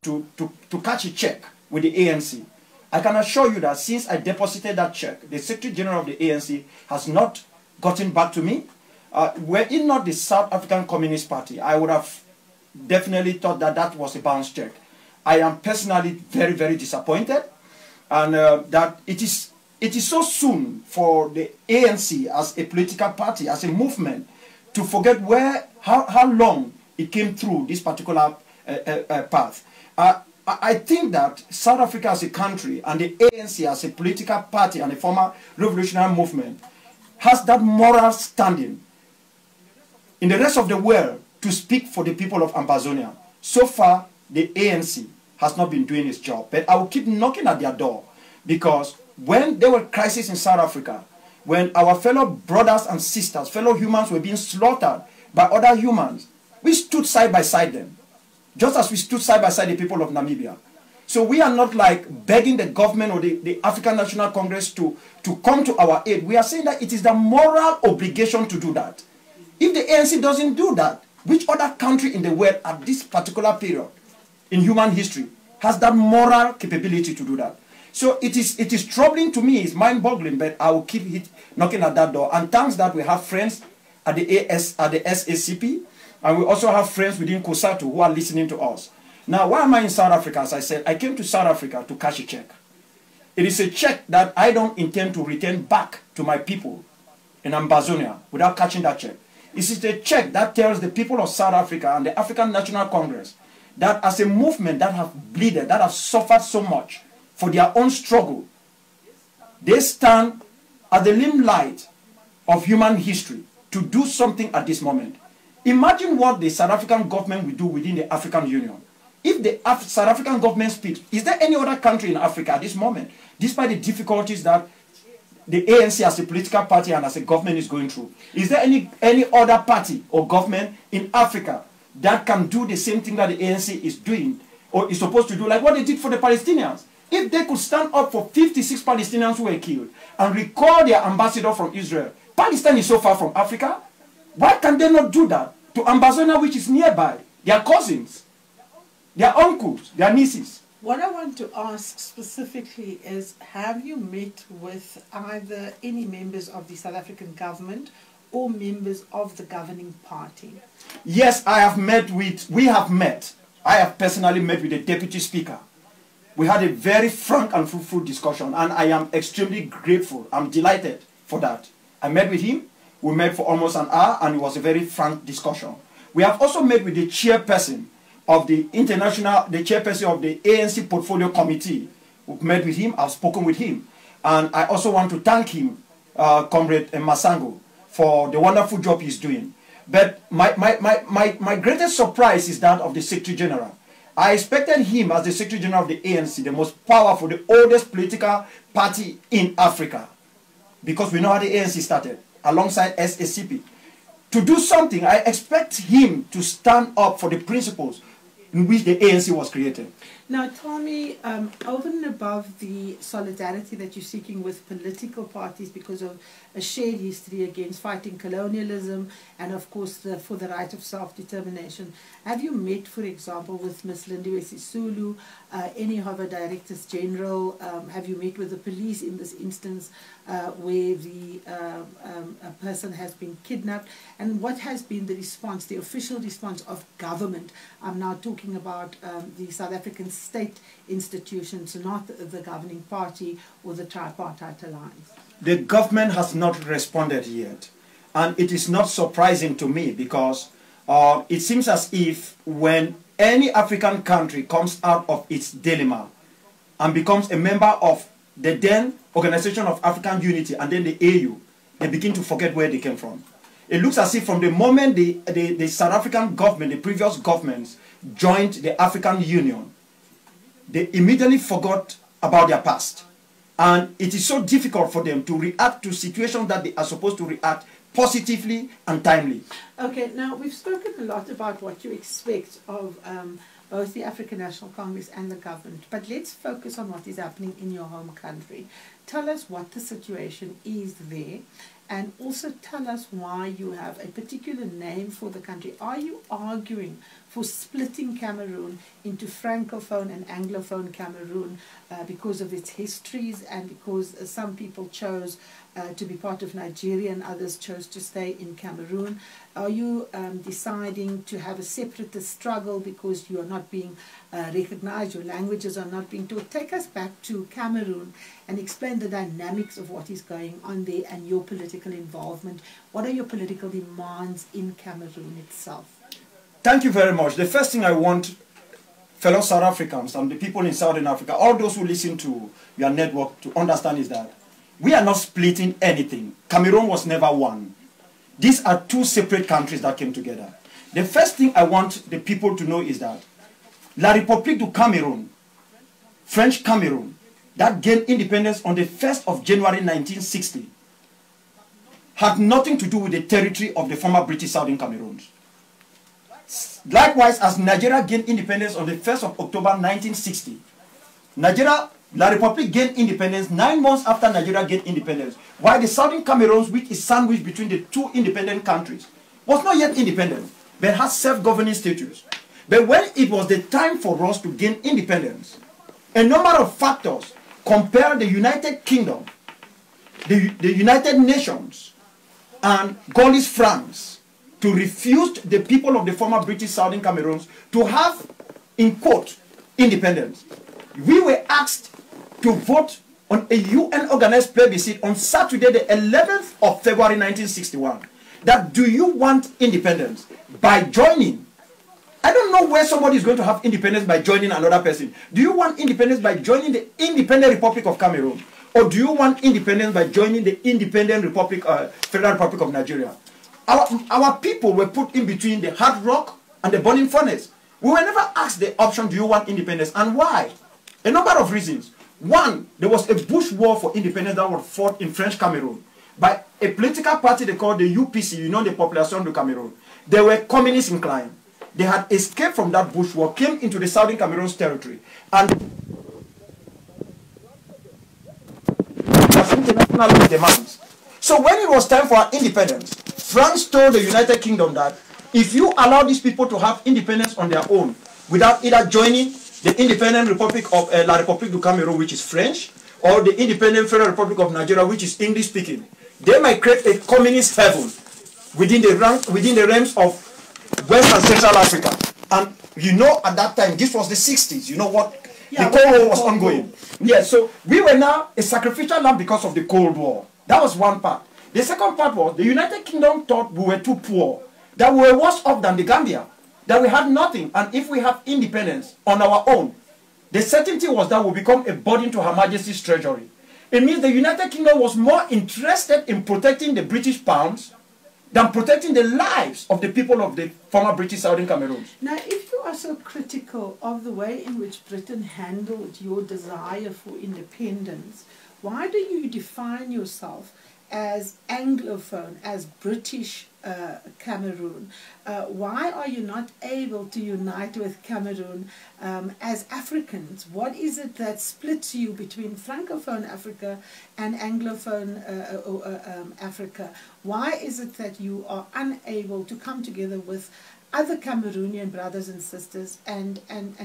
to catch a check with the ANC. I can assure you that since I deposited that check, the Secretary General of the ANC has not gotten back to me. Were it not the South African Communist Party, I would have definitely thought that that was a bounce check. I am personally very, very disappointed, and that it is so soon for the ANC as a political party, as a movement, to forget how long it came through this particular path. I think that South Africa as a country and the ANC as a political party and a former revolutionary movement has that moral standing in the rest of the world to speak for the people of Ambazonia. So far, the ANC has not been doing its job, but I will keep knocking at their door, because when there were crises in South Africa, when our fellow brothers and sisters, fellow humans were being slaughtered by other humans, we stood side by side them, just as we stood side by side the people of Namibia. So we are not like begging the government or the African National Congress to come to our aid. We are saying that it is the moral obligation to do that. If the ANC doesn't do that, which other country in the world at this particular period in human history has that moral capability to do that? So it is troubling to me, it's mind-boggling, but I will keep knocking at that door. And thanks that we have friends at the SACP, and we also have friends within COSATU who are listening to us. Now, why am I in South Africa? As I said, I came to South Africa to cash a check. It is a check that I don't intend to return back to my people in Ambazonia without catching that check. It is a check that tells the people of South Africa and the African National Congress that as a movement that have bleeded, that have suffered so much for their own struggle, they stand at the limelight of human history to do something at this moment. Imagine what the South African government will do within the African Union. If the South African government speaks, is there any other country in Africa at this moment, despite the difficulties that the ANC as a political party and as a government is going through, is there any other party or government in Africa that can do the same thing that the ANC is doing or is supposed to do, like what they did for the Palestinians? If they could stand up for 56 Palestinians who were killed and recall their ambassador from Israel, Palestine is so far from Africa, why can they not do that to Ambazonia, which is nearby, their cousins, their uncles, their nieces? What I want to ask specifically is, have you met with either any members of the South African government or members of the governing party? Yes, I have met. I have personally met with the Deputy Speaker. We had a very frank and fruitful discussion, and I am extremely grateful. I'm delighted for that. I met with him. We met for almost an hour, and it was a very frank discussion. We have also met with the chairperson of the chairperson of the ANC Portfolio Committee. We've met with him. I've spoken with him. And I also want to thank him, Comrade Masango, for the wonderful job he's doing. But my greatest surprise is that of the Secretary General. I expected him as the Secretary General of the ANC, the most powerful, the oldest political party in Africa, because we know how the ANC started, alongside SACP. To do something, I expect him to stand up for the principles in which the ANC was created. Now tell me, over and above the solidarity that you're seeking with political parties because of a shared history against fighting colonialism and of course for the right of self-determination, have you met, for example, with Ms. Lindiwe Sisulu, any of her Directors General? Have you met with the police in this instance where a person has been kidnapped? And what has been the response, the official response of government? I'm now talking about the South African state institutions, not the governing party or the tripartite alliance. The government has not responded yet. And it is not surprising to me, because it seems as if when any African country comes out of its dilemma and becomes a member of the then Organization of African Unity and then the AU, they begin to forget where they came from. It looks as if from the moment the South African government, the previous governments, joined the African Union, they immediately forgot about their past. And it is so difficult for them to react to situations that they are supposed to react positively and timely. Okay, now we've spoken a lot about what you expect of both the African National Congress and the government, but let's focus on what is happening in your home country. tell us what the situation is there, and also tell us why you have a particular name for the country. Are you arguing for splitting Cameroon into Francophone and Anglophone Cameroon because of its histories, and because some people chose to be part of Nigeria and others chose to stay in Cameroon? Are you deciding to have a separatist struggle because you are not being recognized, your languages are not being taught? Take us back to Cameroon and explain the dynamics of what is going on there and your political involvement. What are your political demands in Cameroon itself? Thank you very much. The first thing I want fellow South Africans and the people in Southern Africa, all those who listen to your network, to understand is that we are not splitting anything. Cameroon was never one. These are two separate countries that came together. The first thing I want the people to know is that La République du Cameroun, French Cameroon, that gained independence on the 1st of January 1960, had nothing to do with the territory of the former British Southern Cameroons. Likewise, as Nigeria gained independence on the 1st of October 1960, Nigeria, La République gained independence 9 months after Nigeria gained independence, while the Southern Cameroons, which is sandwiched between the two independent countries, was not yet independent, but had self-governing status. But when it was the time for us to gain independence, a number of factors compelled the United Kingdom, the United Nations, and Gaullist France to refuse the people of the former British Southern Cameroons to have, in quote, independence. We were asked to vote on a UN-organized plebiscite on Saturday, the 11th of February 1961, that do you want independence by joining? I don't know where somebody is going to have independence by joining another person. Do you want independence by joining the Independent Republic of Cameroon? Or do you want independence by joining the Independent Republic, Federal Republic of Nigeria? Our people were put in between the hard rock and the burning furnace. We were never asked the option, do you want independence? And why? A number of reasons. One, there was a bush war for independence that was fought in French Cameroon by a political party they called the UPC, you know, the Population de Cameroon. They were communist inclined. They had escaped from that bush war, came into the Southern Cameroon's territory, and international demands. So when it was time for our independence, France told the United Kingdom that if you allow these people to have independence on their own, without either joining the Independent Republic of La République du Cameroun, which is French, or the Independent Federal Republic of Nigeria, which is English speaking, they might create a communist heaven within the realms of West and Central Africa. And you know, at that time, this was the 60s, you know what? Yeah, the Cold War was ongoing. Yeah, so we were now a sacrificial lamb because of the Cold War. That was one part. The second part was the United Kingdom thought we were too poor, that we were worse off than the Gambia, that we had nothing, and if we have independence on our own, the certainty was that we become a burden to Her Majesty's treasury. It means the United Kingdom was more interested in protecting the British pounds than protecting the lives of the people of the former British Southern Cameroons. Now, if you are so critical of the way in which Britain handled your desire for independence, why do you define yourself as Anglophone, as British Cameroon? Why are you not able to unite with Cameroon as Africans? What is it that splits you between Francophone Africa and Anglophone Africa? Why is it that you are unable to come together with other Cameroonian brothers and sisters and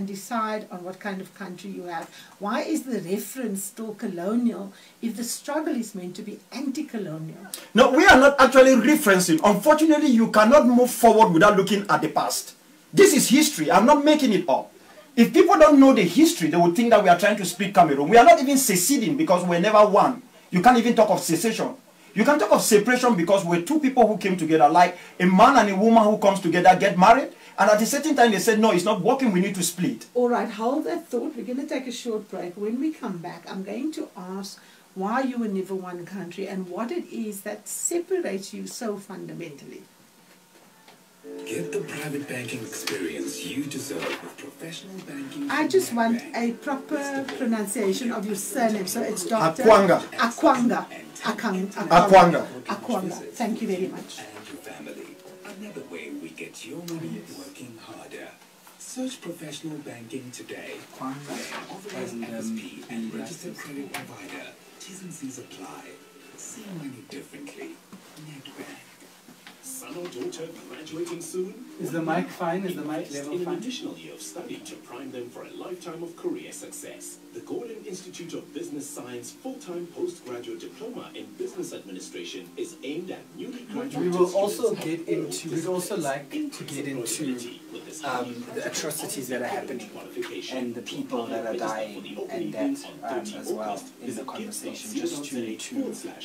decide on what kind of country you have? Why is the reference still colonial if the struggle is meant to be anti-colonial? No, we are not actually referencing. Unfortunately, you cannot move forward without looking at the past. This is history. I'm not making it up. If people don't know the history, they would think that we are trying to split Cameroon. We are not even seceding because we're never one. You can't even talk of secession. You can talk of separation because we're two people who came together, like a man and a woman who comes together, get married, and at a certain time they said, no, it's not working, we need to split. All right, hold that thought. We're going to take a short break. When we come back, I'm going to ask why you were never one country and what it is that separates you so fundamentally. Get the private banking experience you deserve with professional banking. I just want a proper pronunciation of your surname. So it's Dr. Akwanga. Akwanga. Akwanga. Akwanga. Thank you very much. And your family. Another way we get your money working harder. Search professional banking today. Offering FSP and registered credit provider. T's and C's apply. See money differently. Nedbank. Son or daughter graduating soon? Is the mic fine? Is the mic level in fine? an additional year of study to prime them for a lifetime of career success. The Gordon Institute of Business Science full-time postgraduate diploma in business administration is aimed at newly graduated We will also students get into, we'd also like to get into the atrocities that are happening and the people that are dying, and that as well in the conversation, just to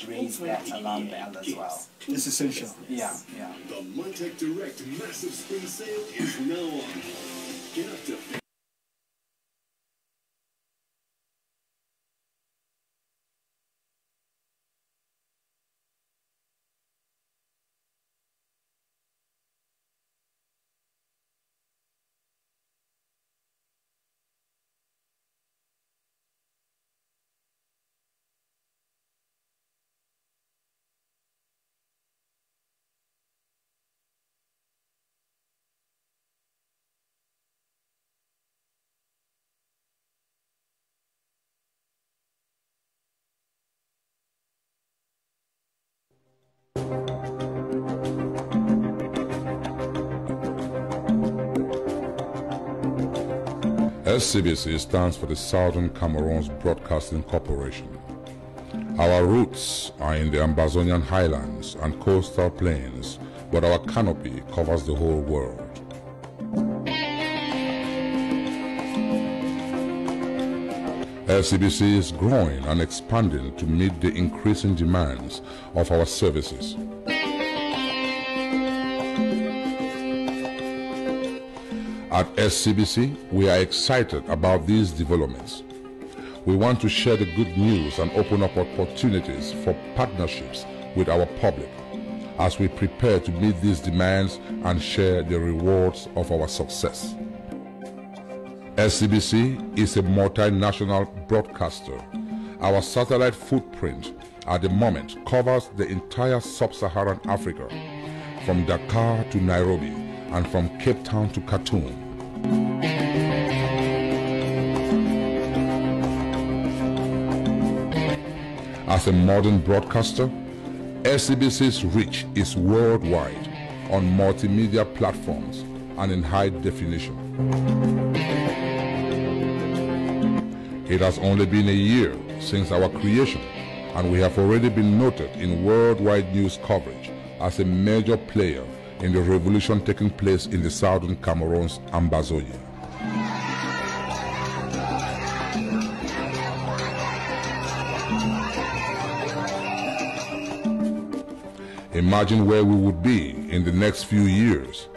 raise that alarm bell as well. It's essential. Yeah, yeah. The Montec Direct massive spring sale is now on. Get up to SCBC stands for the Southern Cameroons Broadcasting Corporation. Our roots are in the Ambazonian highlands and coastal plains, but our canopy covers the whole world. SCBC is growing and expanding to meet the increasing demands of our services. At SCBC, we are excited about these developments. We want to share the good news and open up opportunities for partnerships with our public as we prepare to meet these demands and share the rewards of our success. SCBC is a multinational broadcaster. Our satellite footprint at the moment covers the entire sub-Saharan Africa, from Dakar to Nairobi and from Cape Town to Khartoum. As a modern broadcaster, SCBC's reach is worldwide on multimedia platforms and in high definition. It has only been a year since our creation, and we have already been noted in worldwide news coverage as a major player in the revolution taking place in the southern Cameroon's Ambazonia. Imagine where we would be in the next few years.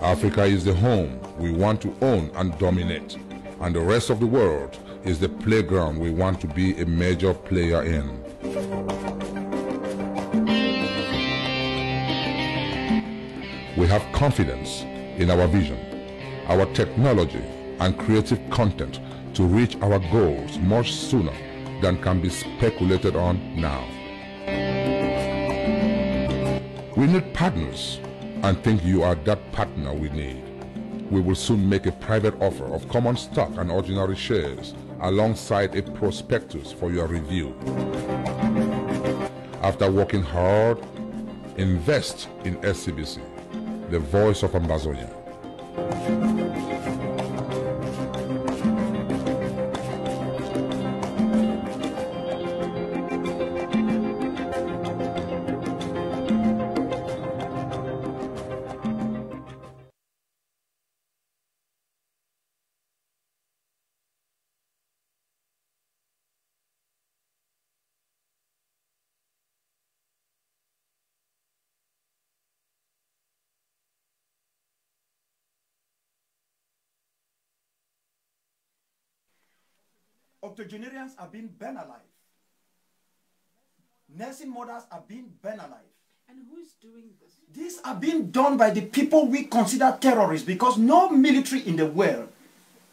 Africa is the home we want to own and dominate, and the rest of the world is the playground we want to be a major player in. We have confidence in our vision, our technology, and creative content to reach our goals much sooner than can be speculated on now. We need partners, and think you are that partner we need. We will soon make a private offer of common stock and ordinary shares alongside a prospectus for your review. After working hard, invest in SCBC, the voice of Ambazonia. Octogenarians are being burned alive. Nursing mothers are being burned alive. And who's doing this? These are being done by the people we consider terrorists, because no military in the world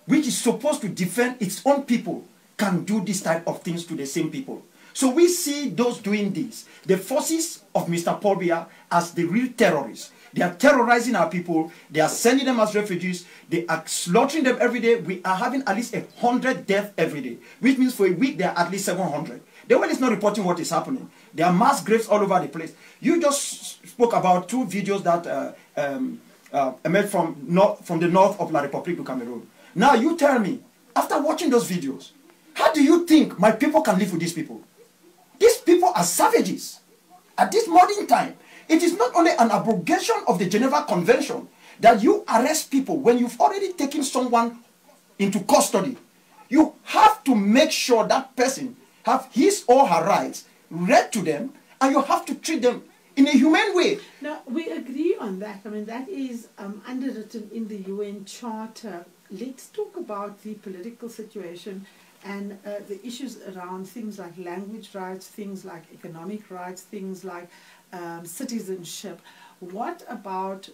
which is supposed to defend its own people can do this type of things to the same people. So we see those doing this, the forces of Mr. Paul Biya, as the real terrorists. They are terrorizing our people. They are sending them as refugees. They are slaughtering them every day. We are having at least 100 deaths every day, which means for a week there are at least 700. The world is not reporting what is happening. There are mass graves all over the place. You just spoke about 2 videos that emerged from the north of La République du Cameroon. Now you tell me, after watching those videos, how do you think my people can live with these people? These people are savages. At this modern time, it is not only an abrogation of the Geneva Convention that you arrest people when you've already taken someone into custody. You have to make sure that person have his or her rights read to them, and you have to treat them in a humane way. Now, we agree on that. I mean, that is underwritten in the UN Charter. Let's talk about the political situation and the issues around things like language rights, things like economic rights, things like citizenship. What about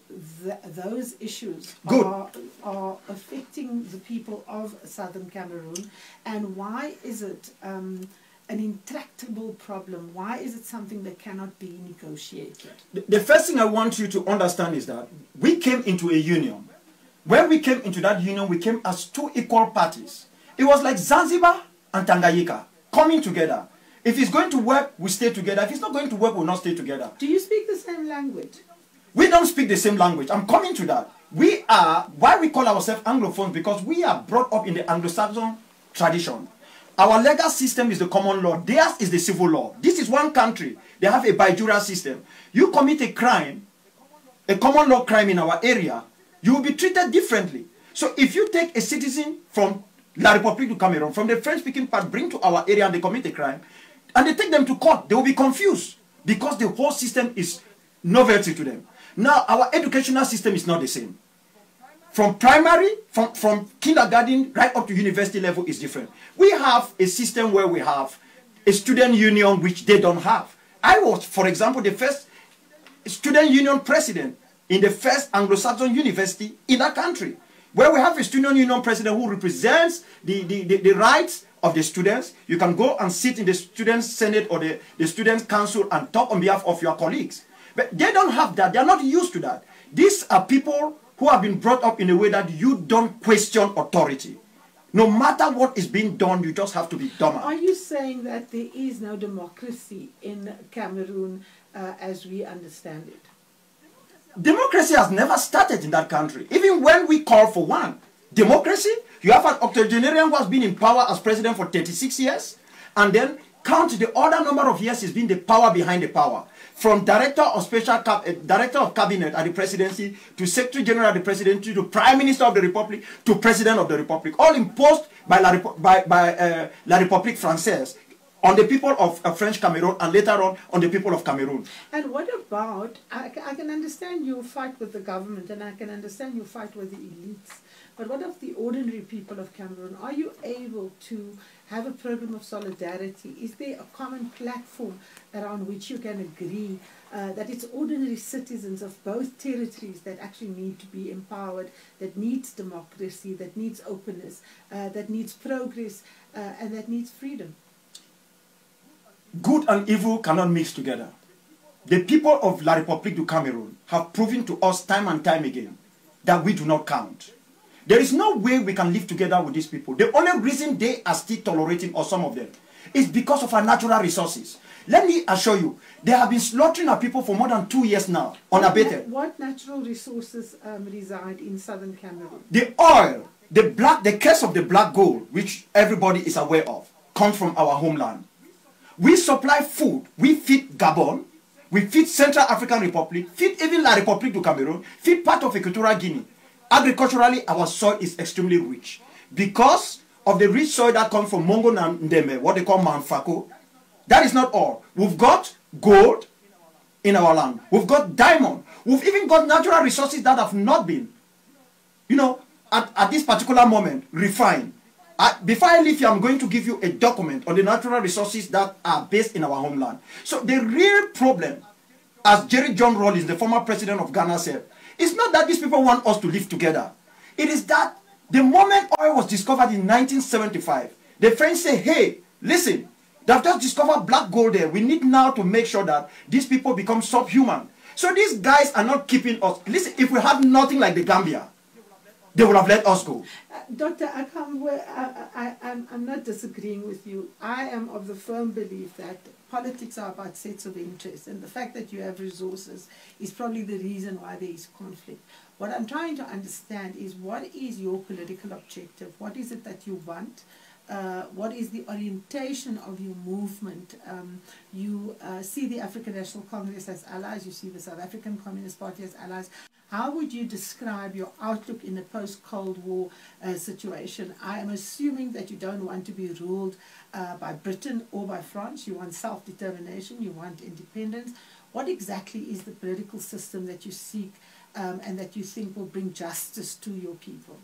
those issues are affecting the people of southern Cameroon, and why is it an intractable problem? Why is it something that cannot be negotiated? The first thing I want you to understand is that we came into a union. When we came into that union, we came as 2 equal parties. It was like Zanzibar and Tanganyika coming together. If it's going to work, we stay together. If it's not going to work, we'll not stay together. Do you speak the same language? We don't speak the same language. I'm coming to that. We are, why we call ourselves Anglophones, because we are brought up in the Anglo-Saxon tradition. Our legal system is the common law. Theirs is the civil law. This is one country. They have a bi-jural system. You commit a crime, a common law crime in our area, you will be treated differently. So if you take a citizen from La République du Cameroon, from the French-speaking part, bring to our area and they commit a crime, and they take them to court, they will be confused because the whole system is novelty to them. Now, our educational system is not the same. From primary, from kindergarten right up to university level is different. We have a system where we have a student union which they don't have. I was, for example, the first student union president in the first Anglo-Saxon university in that country, where we have a student union president who represents the rights of the students. You can go and sit in the student senate or the student council and talk on behalf of your colleagues. But they don't have that. They are not used to that. These are people who have been brought up in a way that you don't question authority. No matter what is being done, you just have to be dumber. Are you saying that there is no democracy in Cameroon as we understand it? Democracy has never started in that country. Even when we call for one. Democracy, you have an octogenarian who has been in power as president for 36 years, and then count the other number of years he's been the power behind the power. From director of director of cabinet at the presidency, to secretary general at the presidency, to prime minister of the republic, to president of the republic, all imposed by La République Française on the people of French Cameroon, and later on the people of Cameroon. And what about, I can understand you fight with the government, and I can understand you fight with the elites, but what of the ordinary people of Cameroon? Are you able to have a program of solidarity? Is there a common platform around which you can agree that it's ordinary citizens of both territories that actually need to be empowered, that needs democracy, that needs openness, that needs progress, and that needs freedom? Good and evil cannot mix together. The people of La République du Cameroon have proven to us time and time again that we do not count. There is no way we can live together with these people. The only reason they are still tolerating us, some of them, is because of our natural resources. Let me assure you, they have been slaughtering our people for more than 2 years now, unabated. What natural resources reside in southern Cameroon? The oil, the curse of the black gold, which everybody is aware of, comes from our homeland. We supply food. We feed Gabon. We feed Central African Republic. Feed even La République du Cameroon. Feed part of Equatorial Guinea. Agriculturally, our soil is extremely rich. Because of the rich soil that comes from Mongo Ndeme, what they call Manfako. That is not all. We've got gold in our land. We've got diamond. We've even got natural resources that have not been, at this particular moment, refined. Before I leave here, I'm going to give you a document on the natural resources that are based in our homeland. So the real problem, as Jerry John Rawlings, the former president of Ghana, said, it's not that these people want us to live together. It is that the moment oil was discovered in 1975, the French say, hey, listen, they've just discovered black gold there. We need now to make sure that these people become subhuman. So these guys are not keeping us. Listen, if we had nothing like the Gambia, they would have let us go. Dr. Akwanga, I'm not disagreeing with you. I am of the firm belief that politics are about sets of interests, and the fact that you have resources is probably the reason why there is conflict. What I'm trying to understand is, what is your political objective? What is it that you want? What is the orientation of your movement? You see the African National Congress as allies, you see the South African Communist Party as allies. How would you describe your outlook in a post-Cold War situation? I am assuming that you don't want to be ruled by Britain or by France. You want self-determination, you want independence. What exactly is the political system that you seek and that you think will bring justice to your people?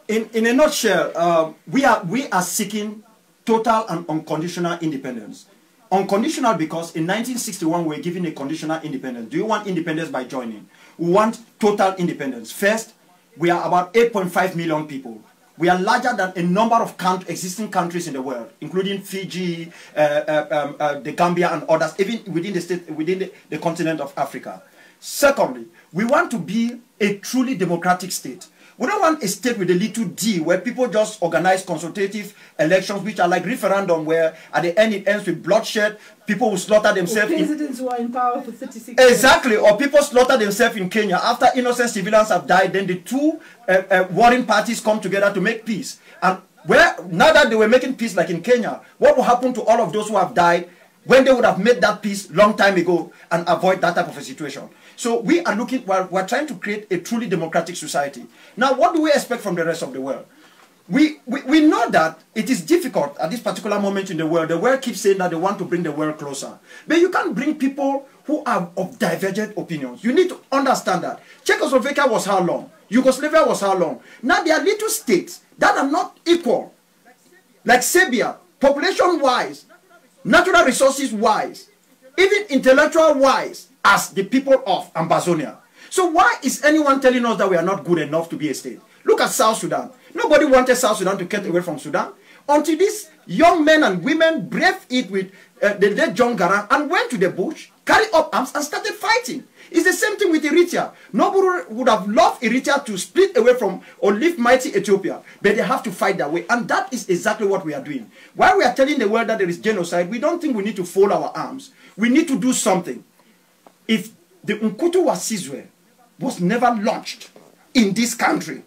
In a nutshell, we are seeking total and unconditional independence. Unconditional because in 1961 we were given a conditional independence. Do you want independence by joining? We want total independence. First, we are about 8.5 million people. We are larger than a number of existing countries in the world, including Fiji, the Gambia and others, even within the continent of Africa. Secondly, we want to be a truly democratic state. We don't want a state with a little d where people just organize consultative elections which are like referendum where at the end it ends with bloodshed, people will slaughter themselves. Or presidents who are in power for 36 years. Exactly, or people slaughter themselves in Kenya. After innocent civilians have died, then the two warring parties come together to make peace. And now that they were making peace like in Kenya, what will happen to all of those who have died when they would have made that peace long time ago and avoid that type of a situation? So we are we're trying to create a truly democratic society. Now, what do we expect from the rest of the world? We know that it is difficult at this particular moment in the world. The world keeps saying that they want to bring the world closer. But you can't bring people who are of divergent opinions. You need to understand that. Czechoslovakia was how long? Yugoslavia was how long? Now there are little states that are not equal. Like Serbia, population-wise, natural resources-wise, even intellectual-wise, as the people of Ambazonia. So why is anyone telling us that we are not good enough to be a state? Look at South Sudan. Nobody wanted South Sudan to get away from Sudan until these young men and women braved it with the late John Garang and went to the bush, carried up arms and started fighting. It's the same thing with Eritrea. Nobody would have loved Eritrea to split away from or leave mighty Ethiopia, but they have to fight that way. And that is exactly what we are doing. While we are telling the world that there is genocide, we don't think we need to fold our arms. We need to do something. If the Nkutu Wasizwe was never launched in this country,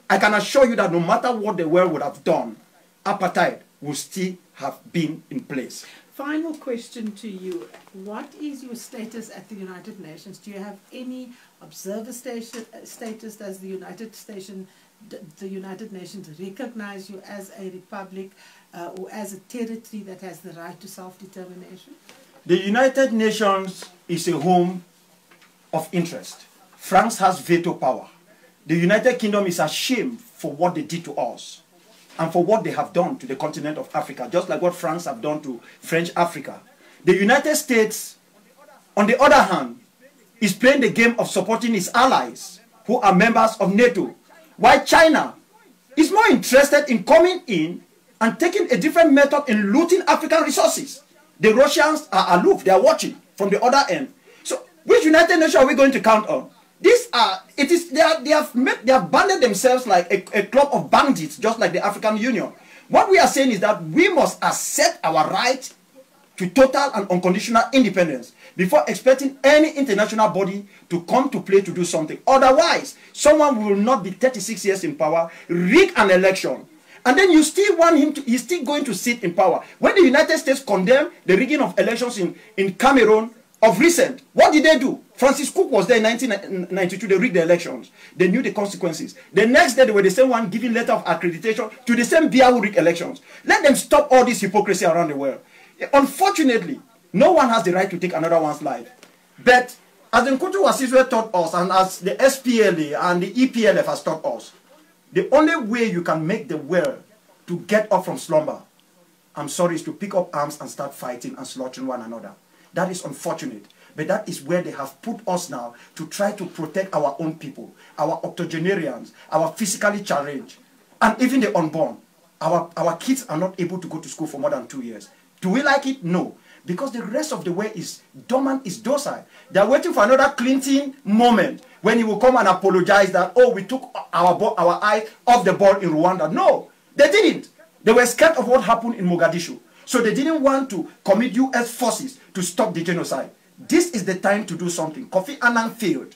I can assure you that no matter what the world would have done, apartheid would still have been in place. Final question to you. What is your status at the United Nations? Do you have any observer status? Does the United Nations recognize you as a republic or as a territory that has the right to self-determination? The United Nations is a home of interest. France has veto power. The United Kingdom is ashamed for what they did to us and for what they have done to the continent of Africa, just like what France have done to French Africa. The United States, on the other hand, is playing the game of supporting its allies who are members of NATO, while China is more interested in coming in and taking a different method in looting African resources. The Russians are aloof, they are watching from the other end. So which United Nations are we going to count on? They have banded themselves like a club of bandits, just like the African Union. What we are saying is that we must accept our right to total and unconditional independence before expecting any international body to come to play to do something. Otherwise, someone will not be 36 years in power, rig an election, and then you still want him to, he's still going to sit in power. When the United States condemned the rigging of elections in Cameroon of recent, what did they do? Francis Cook was there in 1992, they rigged the elections. They knew the consequences. The next day, they were the same one giving letter of accreditation to the same beer who rigged elections. Let them stop all this hypocrisy around the world. Unfortunately, no one has the right to take another one's life. But as the Nkutu Wasizwe taught us, and as the SPLA and the EPLF has taught us, the only way you can make the world to get up from slumber, I'm sorry, is to pick up arms and start fighting and slaughtering one another. That is unfortunate. But that is where they have put us now to try to protect our own people, our octogenarians, our physically challenged, and even the unborn. Our kids are not able to go to school for more than 2 years. Do we like it? No. Because the rest of the way is dormant, is docile. They are waiting for another Clinton moment when he will come and apologize that, oh, we took our eye off the ball in Rwanda. No, they didn't. They were scared of what happened in Mogadishu. So they didn't want to commit US forces to stop the genocide. This is the time to do something. Kofi Annan failed.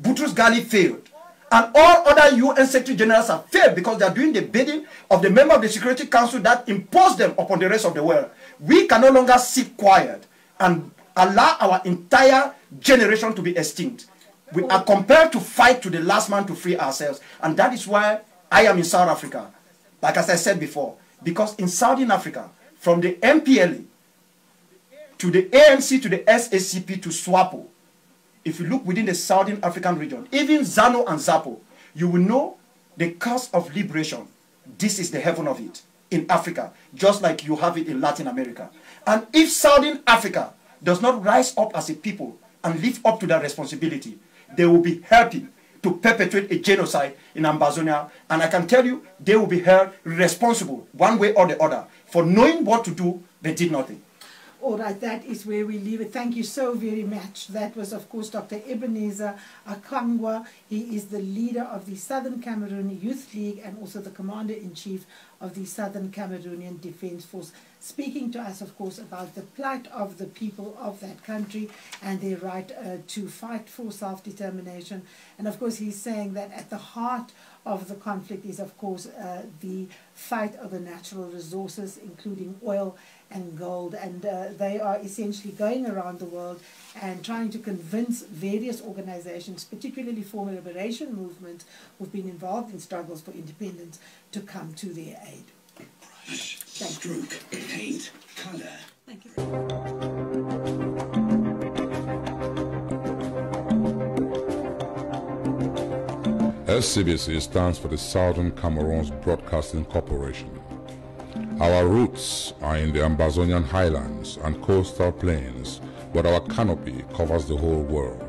Boutros Ghali failed. And all other UN Secretary Generals have failed because they are doing the bidding of the member of the Security Council that imposed them upon the rest of the world. We can no longer sit quiet and allow our entire generation to be extinct. We are compelled to fight to the last man to free ourselves. And that is why I am in South Africa. Like as I said before, because in Southern Africa, from the MPLA to the ANC to the SACP to SWAPO, if you look within the Southern African region, even ZANU and ZAPO, you will know the cause of liberation. This is the heaven of it in Africa, just like you have it in Latin America. And if Southern Africa does not rise up as a people and live up to their responsibility, they will be helping to perpetrate a genocide in Ambazonia. And I can tell you, they will be held responsible, one way or the other, for knowing what to do, they did nothing. All right, that is where we leave it. Thank you so very much. That was, of course, Dr. Ebenezer Akwanga. He is the leader of the Southern Cameroon Youth League and also the Commander-in-Chief of the Southern Cameroonian Defense Force, speaking to us, of course, about the plight of the people of that country and their right to fight for self-determination. And, of course, he's saying that at the heart of the conflict is, of course, the fight of the natural resources, including oil and gold, and they are essentially going around the world and trying to convince various organizations, particularly former liberation movements who've been involved in struggles for independence, to come to their aid. Brush, stroke, paint, color. Thank you. SCBC stands for the Southern Cameroons Broadcasting Corporation. Our roots are in the Ambazonian highlands and coastal plains, but our canopy covers the whole world.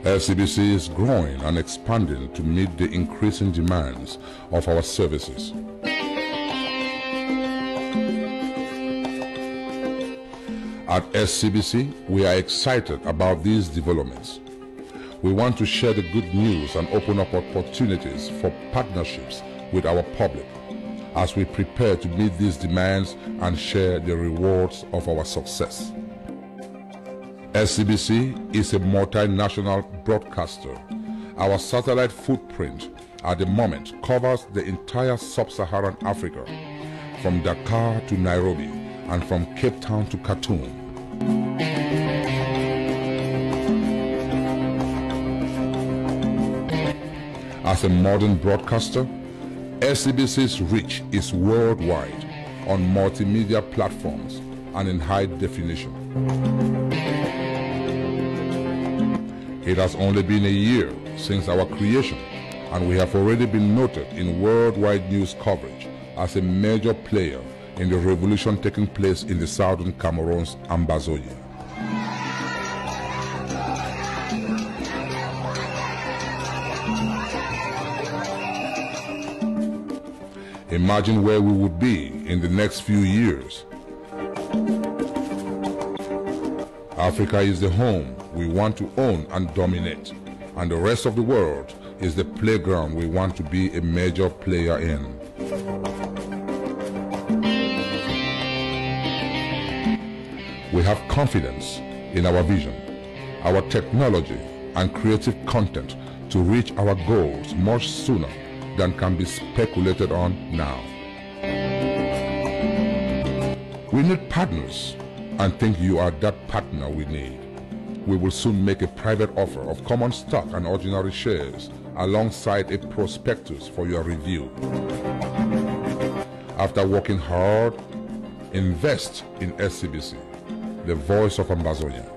SCBC is growing and expanding to meet the increasing demands of our services. At SCBC, we are excited about these developments. We want to share the good news and open up opportunities for partnerships with our public as we prepare to meet these demands and share the rewards of our success. SCBC is a multinational broadcaster. Our satellite footprint at the moment covers the entire sub-Saharan Africa, from Dakar to Nairobi and from Cape Town to Khartoum. As a modern broadcaster, SCBC's reach is worldwide on multimedia platforms and in high definition. It has only been a year since our creation, and we have already been noted in worldwide news coverage as a major player in the revolution taking place in the southern Cameroon's Ambazonia. Imagine where we would be in the next few years. Africa is the home we want to own and dominate, and the rest of the world is the playground we want to be a major player in. We have confidence in our vision, our technology, and creative content to reach our goals much sooner than can be speculated on now. We need partners, and think you are that partner we need. We will soon make a private offer of common stock and ordinary shares alongside a prospectus for your review. After working hard, invest in SCBC, the voice of Ambazonia.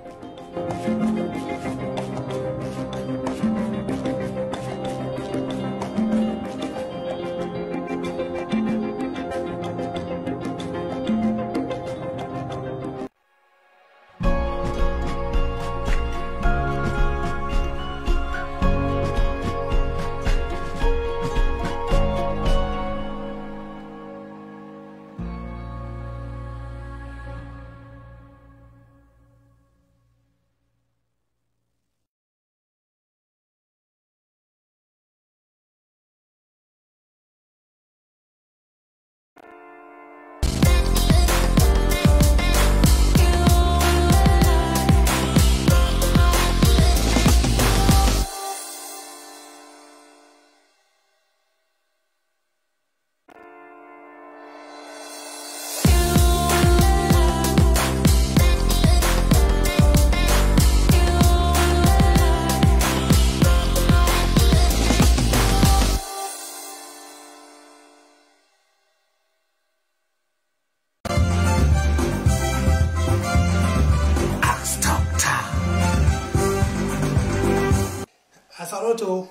Otto,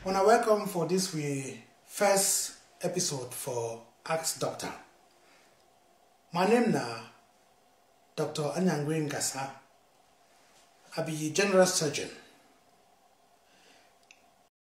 when I welcome for this first episode for Ask Doctor. My name na Dr. Anyangwe Ngasa. I be general surgeon.